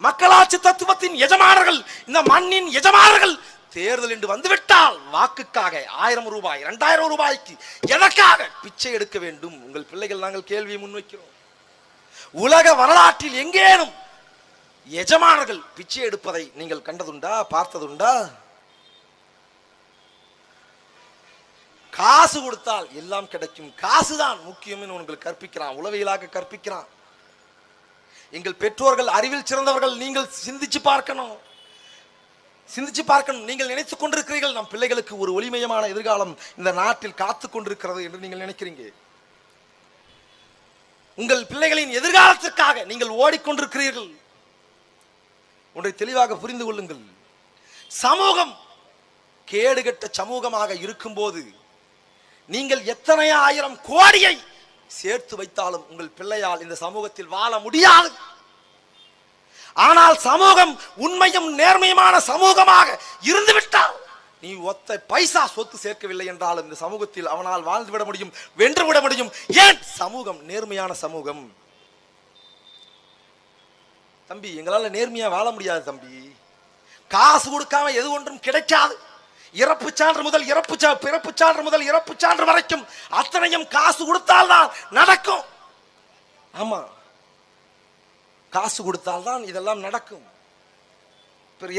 மக்களாட்சி தத்துவத்தின் எஜமானர்கள், இந்த மண்ணின் எஜமானர்கள் தேர்தல் என்று வந்துவிட்டால் வாக்குக்காக 1000 ரூபாய் 2000 ரூபாய்க்கு எதற்காக பிச்சை எடுக்க வேண்டும்? உங்கள் பிள்ளைகள் நாங்கள் கேள்வியை முன்வைக்கிறோம். உலக வரலாற்றில் எங்கேனும் எஜமானர்கள் பிச்சை எடுப்பதை நீங்கள் கண்டதுண்டா, பார்த்ததுண்டா? காசு கொடுத்தால் எல்லாம் கிடைக்கும், காசுதான் முக்கியம் என்று உங்களுக்கு கற்பிக்கிறான், உளவியலாக கற்பிக்கிறான். எங்கள் பெற்றோர்கள் அறிவில் சிறந்தவர்கள். நீங்கள் சிந்திச்சு பார்க்கணும். நீங்கள் நினைத்துக் கொண்டிருக்கிறீர்கள் நம் பிள்ளைகளுக்கு ஒரு ஒளிமயமான எதிர்காலம் இந்த நாட்டில் காத்துக் கொண்டிருக்கிறது என்று நீங்கள் நினைக்கிறீங்க. உங்கள் பிள்ளைகளின் எதிர்காலத்திற்காக நீங்கள் ஓடிக்கொண்டிருக்கிறீர்கள். ஒன்றை தெளிவாக புரிந்து கொள்ளுங்கள். சமூகம் கேடுகட்ட சமூகமாக இருக்கும் போது நீங்கள் எத்தனை 1000 கோடியை சேர்த்து வைத்தாலும் உங்கள் பிள்ளையால் இந்த சமூகத்தில் வாழ முடியாது. ஆனால் சமூகம் உண்மையும் நேர்மையுமான சமூகமாக இருந்துவிட்டால், நீ ஒத்த பைசா சொத்து சேர்க்கவில்லை என்றாலும் இந்த சமூகத்தில் அவனால் வாழ்ந்துவிட முடியும், வென்றுவிட முடியும். ஏன்? சமூகம் நேர்மையான சமூகம். தம்பி, எங்களால நேர்மையா வாழ முடியாது தம்பி. காசு கொடுக்காம எது ஒன்றும் கிடைக்காது. இறப்பு சான்று முதல் பிறப்பு சான்று முதல் இறப்பு சான்று வரைக்கும் அத்தனையும் காசு கொடுத்தால்தான் நடக்கும். ஆமா, காசு கொடுத்தால்தான் இதெல்லாம் நடக்கும்.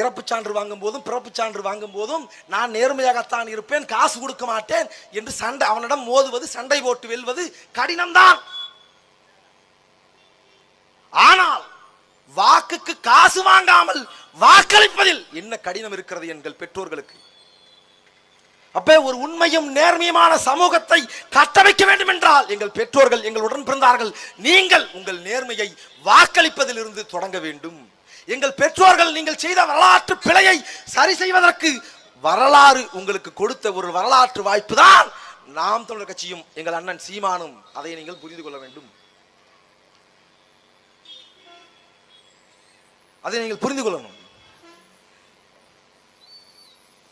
இறப்பு சான்று வாங்கும் போதும் பிறப்பு சான்று வாங்கும் போதும் நான் நேர்மையாகத்தான் இருப்பேன், காசு கொடுக்க மாட்டேன் என்று சண்டை, அவனிடம் மோதுவது, சண்டை போட்டு வெல்வது கடினம்தான். ஆனால் வாக்குக்கு காசு வாங்காமல் வாக்களிப்பதில் என்ன கடினம் இருக்கிறது எங்கள் பெற்றோர்களுக்கு? அப்ப ஒரு உண்மையும் நேர்மையுமான சமூகத்தை கட்டமைக்க வேண்டும் என்றால் எங்கள் பெற்றோர்கள் எங்களுடன் பிறந்தார்கள். நீங்கள் உங்கள் நேர்மையை வாக்களிப்பதில் இருந்து தொடங்க வேண்டும். எங்கள் பெற்றோர்கள் நீங்கள் செய்த வரலாற்று பிழையை சரி செய்வதற்கு வரலாறு உங்களுக்கு கொடுத்த ஒரு வரலாற்று வாய்ப்பு தான் நாம் தமிழர் கட்சியும் எங்கள் அண்ணன் சீமானும். அதை நீங்கள் புரிந்து கொள்ள வேண்டும். அதை நீங்கள் புரிந்து கொள்ளணும்.